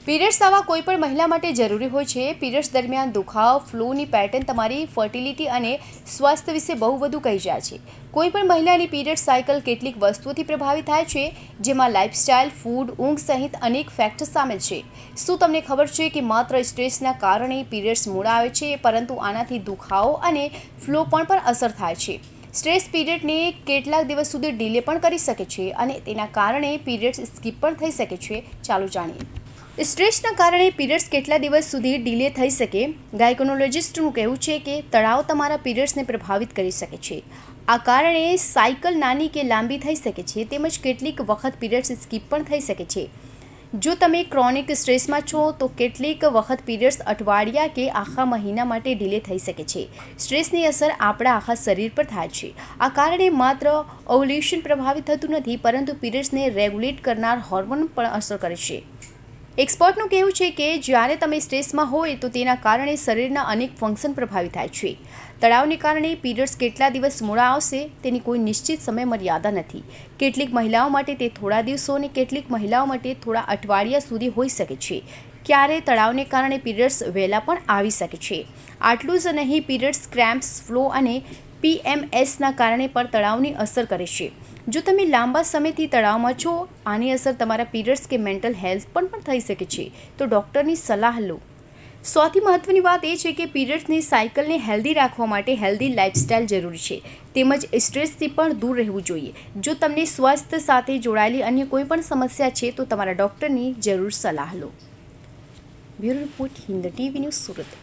Periods આવા કોઈપણ મહિલા માટે જરૂરી હોય છે। પીરિયડ્સ દરમિયાન દુખાવો, ફ્લૂની પેટર્ન તમારી ફર્ટિલિટી અને સ્વાસ્થ્ય વિશે બહુ બધું કહી જાય છે। કોઈપણ મહિલાની પીરિયડ સાયકલ કેટલીક વસ્તુઓથી પ્રભાવિત થાય છે, જેમાં લાઇફસ્ટાઇલ, ફૂડ, ઊંઘ સહિત અનેક ફેક્ટર્સ સામેલ છે। શું તમને ખબર છે કે માત્ર સ્ટ્રેસના કારણે પીરિયડ્સ મૂળ આવે છે, પરંતુ આનાથી દુખાવો અને ફ્લો પર અસર થાય છે। સ્ટ્રેસ પીરિયડને કેટલાક દિવસ સુધી ડિલે પણ કરી શકે છે અને તેના કારણે પીરિયડ્સ સ્કીપ પણ થઈ શકે છે। ચાલો જાણીએ। સ્ટ્રેસના કારણે પીરિયડ્સ કેટલા દિવસ સુધી ડિલે થઈ શકે? ગાયકોનોલોજિસ્ટનું કહેવું છે કે તણાવ તમારા પીરિયડ્સને પ્રભાવિત કરી શકે છે। આ કારણે સાયકલ નાની કે લાંબી થઈ શકે છે, તેમજ કેટલીક વખત પીરિયડ્સ સ્કીપ પણ થઈ શકે છે। જો તમે ક્રોનિક સ્ટ્રેસમાં છો તો કેટલીક વખત પીરિયડ્સ અઠવાડિયા કે આખા મહિના માટે ડિલે થઈ શકે છે। સ્ટ્રેસની અસર આપણા આખા શરીર પર થાય છે। આ કારણે માત્ર ઓવ્યુલેશન પ્રભાવિત થતું નથી, પરંતુ પીરિયડ્સને રેગ્યુલેટ કરનાર હોર્મોન પણ અસર કરે છે। એક્સપર્ટનું કહેવું છે કે જ્યારે તમે સ્ટ્રેસમાં હોય તો તેના કારણે શરીરના અનેક ફંક્શન પ્રભાવિત થાય છે। તણાવને કારણે પીરિયડ્સ કેટલા દિવસ મોડા આવશે તેની કોઈ નિશ્ચિત સમય મર્યાદા નથી। કેટલીક મહિલાઓ માટે તે થોડા દિવસો અને કેટલીક મહિલાઓ માટે થોડા અઠવાડિયા સુધી હોઈ શકે છે। ક્યારે તણાવને કારણે પીરિયડ્સ વહેલા પણ આવી શકે છે। આટલું જ નહીં, પીરિયડ્સ ક્રેમ્પ્સ, ફ્લો અને PMSના કારણે પણ તણાવની અસર કરે છે। જો તમે લાંબા સમયથી તણાવમાં છો, આની અસર તમારા પીરિયડ્સ કે મેન્ટલ હેલ્થ પર પણ થઈ શકે છે, તો ડૉક્ટરની સલાહ લો। સૌથી મહત્ત્વની વાત એ છે કે પીરિયડ્સની સાયકલને હેલ્ધી રાખવા માટે હેલ્ધી લાઇફસ્ટાઇલ જરૂરી છે, તેમજ સ્ટ્રેસથી પણ દૂર રહેવું જોઈએ। જો તમને સ્વાસ્થ્ય સાથે જોડાયેલી અન્ય કોઈ પણ સમસ્યા છે તો તમારા ડૉક્ટરની જરૂર સલાહ લો। Bureau report, Hind TV news, Surat.